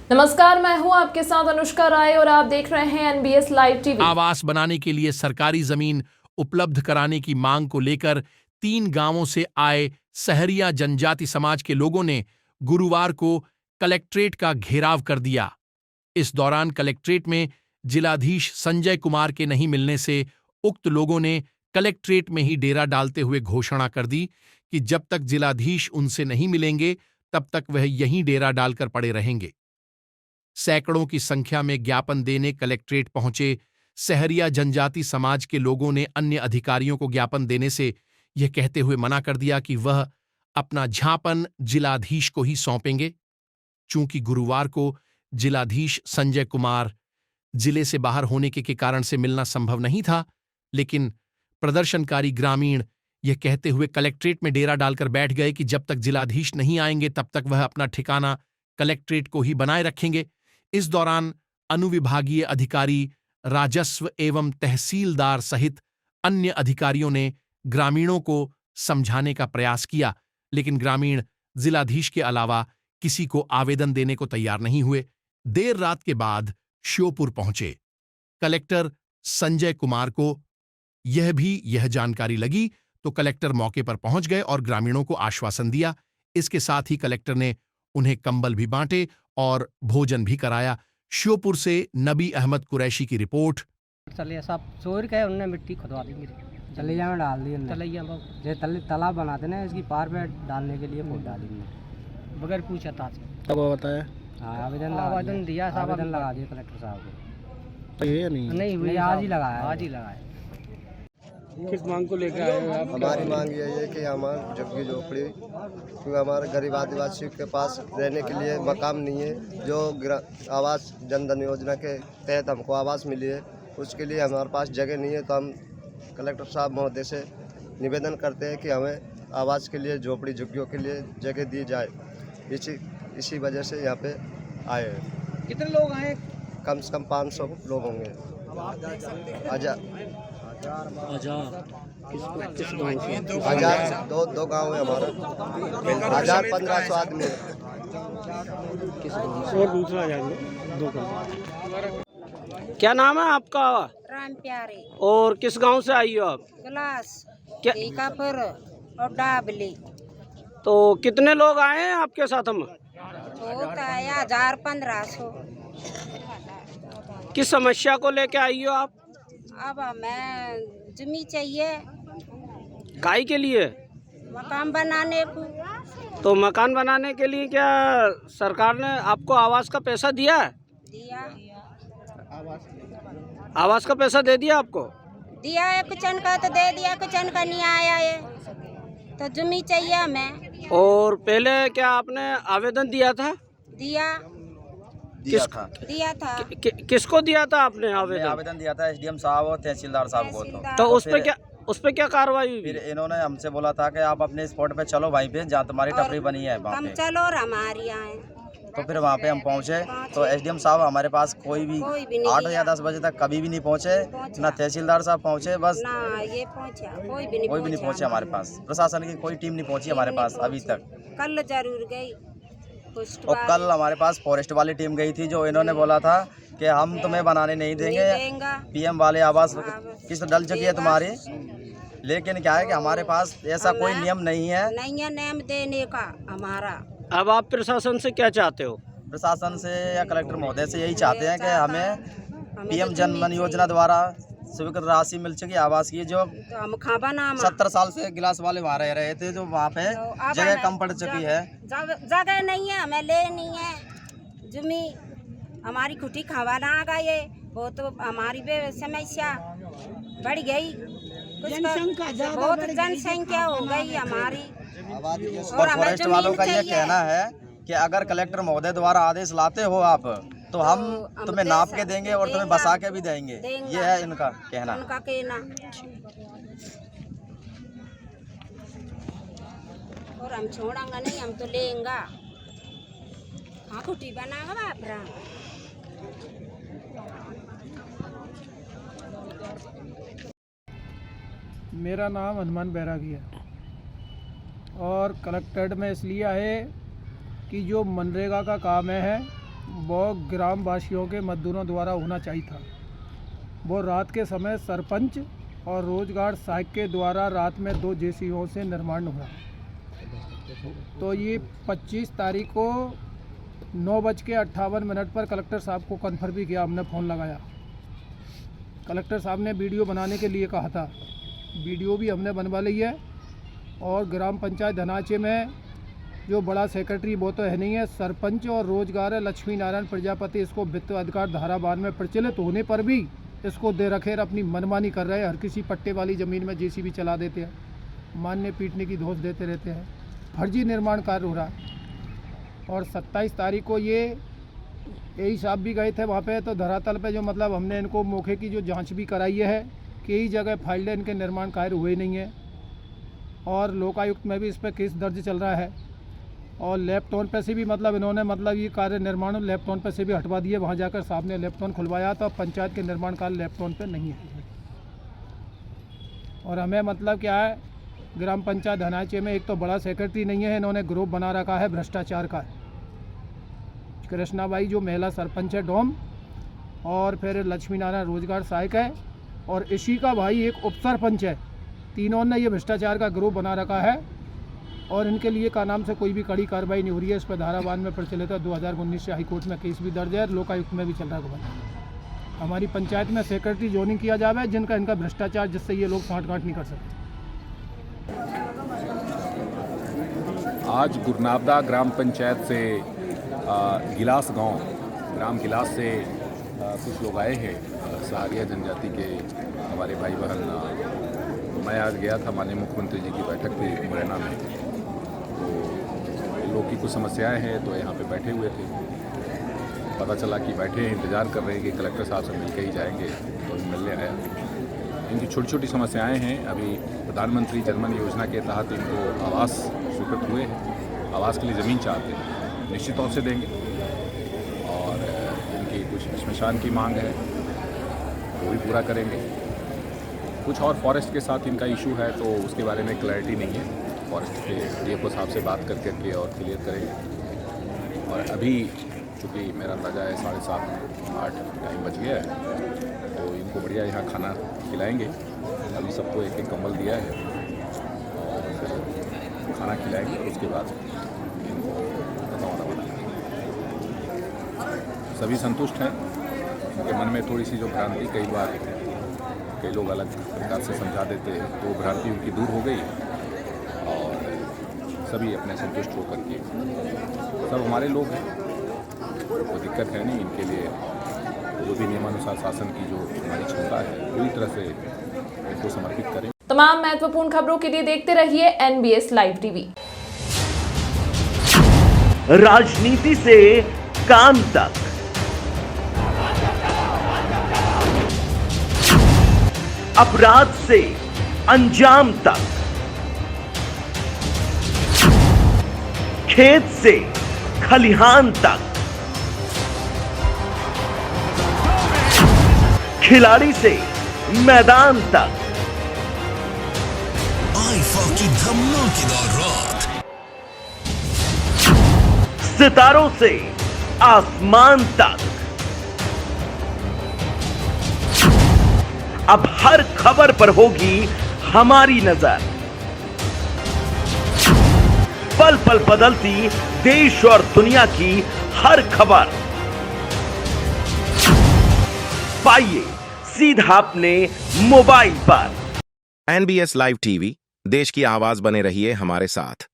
नमस्कार, मैं हूं आपके साथ अनुष्का राय और आप देख रहे हैं एनबीएस लाइव टीवी। आवास बनाने के लिए सरकारी जमीन उपलब्ध कराने की मांग को लेकर 3 गांवों से आए सहरिया जनजाति समाज के लोगों ने गुरुवार को कलेक्ट्रेट का घेराव कर दिया। इस दौरान कलेक्ट्रेट में जिलाधीश संजय कुमार के नहीं मिलने से उक्त लोगों ने कलेक्ट्रेट में ही डेरा डालते हुए घोषणा कर दी कि जब तक जिलाधीश उनसे नहीं मिलेंगे तब तक वह यहीं डेरा डालकर पड़े रहेंगे। सैकड़ों की संख्या में ज्ञापन देने कलेक्ट्रेट पहुंचे सहरिया जनजाति समाज के लोगों ने अन्य अधिकारियों को ज्ञापन देने से यह कहते हुए मना कर दिया कि वह अपना ज्ञापन जिलाधीश को ही सौंपेंगे। चूंकि गुरुवार को जिलाधीश संजय कुमार जिले से बाहर होने के कारण से मिलना संभव नहीं था, लेकिन प्रदर्शनकारी ग्रामीण यह कहते हुए कलेक्ट्रेट में डेरा डालकर बैठ गए कि जब तक जिलाधीश नहीं आएंगे तब तक वह अपना ठिकाना कलेक्ट्रेट को ही बनाए रखेंगे। इस दौरान अनुविभागीय अधिकारी, राजस्व एवं तहसीलदार सहित अन्य अधिकारियों ने ग्रामीणों को समझाने का प्रयास किया, लेकिन ग्रामीण जिलाधीश के अलावा किसी को आवेदन देने को तैयार नहीं हुए। देर रात के बाद श्योपुर पहुंचे कलेक्टर संजय कुमार को यह जानकारी लगी तो कलेक्टर मौके पर पहुंच गए और ग्रामीणों को आश्वासन दिया। इसके साथ ही कलेक्टर ने उन्हें कंबल भी बांटे और भोजन भी कराया। श्योपुर से नबी अहमद कुरैशी की रिपोर्ट। चलिए सब चोर के उन्होंने मिट्टी खुदवा दी, चलिया में डाल दी, तलैया तालाब बना देना, इसकी पार पे डालने के लिए खोद डाली बगैर पूछा था। तब वो बताया आवेदन दिया, आवेदन लगा दिया कलेक्टर साहब को। तो ये नहीं आज ही लगाया। किस मांग को लेकर आए हो आप? हमारी मांग यही है कि हमारे झुग्गी झोपड़ी, क्योंकि हमारे गरीब आदिवासियों के पास रहने के लिए मकान नहीं है। जो आवास जनधन योजना के तहत हमको आवास मिली है, उसके लिए हमारे पास जगह नहीं है। तो हम कलेक्टर साहब महोदय से निवेदन करते हैं कि हमें आवास के लिए, झोपड़ी झुग्गियों के लिए जगह दी जाए। इसी वजह से यहाँ पे आए हैं। कितने लोग आए? कम से कम 500 लोग होंगे। हजार दो गाँव है हमारा, 1500 आदमी है। और दूसरा दो क्या नाम है आपका? राम प्यारे। और किस गांव से आई हो आप? ग्लास क्या? टीकापुर और डाबली। तो कितने लोग आए हैं आपके साथ? हम होता है 1500। किस समस्या को लेके आई हो आप? अब हमें जमी चाहिए काई के लिए? मकान बनाने को। तो मकान बनाने के लिए क्या सरकार ने आपको आवास का पैसा दिया है? दिया आवास का पैसा दे दिया आपको? दिया है, कुछ का तो दे दिया, कुछ का नहीं आया है। तो जमी चाहिए हमें। और पहले क्या आपने आवेदन दिया था? दिया था। किसको दिया था आपने आवेदन? आवेदन दिया था एसडीएम साहब और तहसीलदार साहब को। तो उस पे क्या कार्रवाई हुई? फिर इन्होंने हमसे बोला था कि आप अपने स्पॉट पे चलो, वहीं पे जहाँ तुम्हारी टपरी बनी है वहाँ पे चलो और हमारे यहाँ। तो फिर वहाँ पे हम पहुँचे तो एसडीएम साहब हमारे पास कोई भी 8 या 10 बजे तक कभी भी नहीं पहुँचे। ना तहसीलदार साहब पहुँचे, बस ना ये पहुँचा, कोई भी नहीं पहुँचे हमारे पास। प्रशासन की कोई टीम नहीं पहुँची हमारे पास अभी तक। कल जरूर गई और कल हमारे पास फॉरेस्ट वाली टीम गई थी, जो इन्होंने बोला था कि हम तुम्हें बनाने नहीं देंगे, पीएम वाले आवास किस्त डल चुकी है तुम्हारी। लेकिन क्या है कि हमारे पास ऐसा कोई नियम नहीं है नियम देने का हमारा। अब आप प्रशासन से क्या चाहते हो? प्रशासन से या कलेक्टर महोदय से यही चाहते हैं कि हमें पीएम जनधन योजना द्वारा स्वीकृत राशि मिल चुकी आवास की, जो हम 70 साल से गिलास वाले वहाँ रह रहे थे, जो वहाँ पे जगह कम पड़ चुकी है। जगह नहीं है, हमें ले नहीं है जमी। हमारी खुटी खवाना आ गई, वो तो हमारी भी समस्या बढ़ गई। बहुत जनसंख्या हो गई हमारी। और फॉरेस्ट वालों का ये कहना है कि अगर कलेक्टर महोदय द्वारा आदेश लाते हो आप, तो हम तुम्हें नाप के देंगे और तुम्हें बसा के भी देंगे। ये है इनका कहना। और हम छोड़ेंगे नहीं, हम तो लेंगे। हाँ, खुटी बनाएगा बापरा। मेरा नाम हनुमान बैरागी है और कलेक्ट्रेट में इसलिए है कि जो मनरेगा का काम है वो ग्राम वासियों के मजदूरों द्वारा होना चाहिए था। वो रात के समय सरपंच और रोजगार सहायक के द्वारा रात में 2 जेसीबीओं से निर्माण हुआ। तो ये 25 तारीख को 9:58 पर कलेक्टर साहब को कन्फर्म भी किया, हमने फ़ोन लगाया। कलेक्टर साहब ने वीडियो बनाने के लिए कहा था, वीडियो भी हमने बनवा ली है। और ग्राम पंचायत धनाचे में जो बड़ा सेक्रेटरी वो तो है नहीं है, सरपंच और रोजगार है लक्ष्मी नारायण प्रजापति, इसको वित्त अधिकार धारा 92 में प्रचलित होने पर भी इसको दे रखे अपनी मनमानी कर रहे हैं। हर किसी पट्टे वाली ज़मीन में जेसीबी चला देते हैं, मानने पीटने की धोस देते रहते हैं, फर्जी निर्माण कार्य हो रहा है। और 27 तारीख को ये यही साहब भी गए थे वहाँ पे, तो धरातल पे जो मतलब हमने इनको मौके की जो जांच भी कराई है कि कई जगह फाइल्ड इनके निर्माण कार्य हुए नहीं है। और लोकायुक्त में भी इस पर केस दर्ज चल रहा है। और लेफ्टोन पे से भी मतलब इन्होंने मतलब ये कार्य निर्माण लेफ्टोन पे से भी हटवा दिए। वहाँ जाकर साहब ने लेफ्टोन खुलवाया, तो पंचायत के निर्माण कार्य लेफ्टोन पे नहीं है। और हमें मतलब क्या है, ग्राम पंचायत धनाचे में एक तो बड़ा सेक्रेटरी नहीं है, इन्होंने ग्रुप बना रखा है भ्रष्टाचार का। कृष्णाबाई जो महिला सरपंच है डोम, और फिर लक्ष्मी नारायण रोजगार सहायक है, और इसी का भाई एक उप सरपंच है। तीनों ने ये भ्रष्टाचार का ग्रुप बना रखा है। और इनके लिए का नाम से कोई भी कड़ी कार्रवाई नहीं हो रही है। इस पर धारा 92 में प्रचलित है। 2019 से हाईकोर्ट में केस भी दर्ज है, लोकायुक्त में भी चल रहा है। हमारी पंचायत में सेक्रेटरी जोनिंग किया जावे जिनका इनका भ्रष्टाचार, जिससे ये लोग साँठ-गाँठ नहीं कर सकते। आज गुरनावदा ग्राम पंचायत से गिलास गांव, ग्राम गिलास से कुछ लोग आए हैं, सहारिया जनजाति के हमारे भाई बहन। मैं आज गया था, माननीय मुख्यमंत्री जी की बैठक थी मुरैना में, तो इन लोग की कुछ समस्याएं हैं, तो यहाँ पे बैठे हुए थे। पता चला कि बैठे हैं, इंतज़ार कर रहे हैं कि कलेक्टर साहब से मिलकर ही जाएंगे, तो मिलने आया। इनकी छोटी छोटी समस्याएं हैं। अभी प्रधानमंत्री जनमन योजना के तहत इनको आवास स्वीकृत हुए हैं, आवास के लिए ज़मीन चाहते हैं, निश्चित तौर से देंगे। और इनकी कुछ श्मशान की मांग है, वो भी पूरा करेंगे। कुछ और फॉरेस्ट के साथ इनका इशू है, तो उसके बारे में क्लैरिटी नहीं है। फॉरेस्ट के डीएफओ साहब से बात करके और क्लियर करेंगे। और अभी चूँकि मेरा अंदाज़ा है 7:30-8 टाइम बच गया है, तो इनको बढ़िया यहाँ खाना खिलाएंगे। अभी सबको एक कंबल दिया है और खाना खिलाएंगे। उसके बाद इनको रवाना बनाएंगे। सभी संतुष्ट हैं। उनके मन में थोड़ी सी जो भ्रांति, कई लोग अलग प्रकार से समझा देते हैं, तो भ्रांति उनकी दूर हो गई और सभी अपने संतुष्ट होकर के, सब हमारे लोग हैं, कोई दिक्कत है नहीं। इनके लिए जो भी नियमानुसार शासन की जो हमारी क्षमता है पूरी तरह से इनको समर्पित करें। तमाम महत्वपूर्ण खबरों के लिए देखते रहिए NBS लाइव टीवी। राजनीति से काम तक, अपराध से अंजाम तक, खेत से खलिहान तक, खिलाड़ी से मैदान तक, आईफा की धमाकेदार रात, सितारों से आसमान तक, अब हर खबर पर होगी हमारी नजर। पल पल बदलती देश और दुनिया की हर खबर पाइए सीधा अपने मोबाइल पर। NBS लाइव टीवी, देश की आवाज बने रहिए हमारे साथ।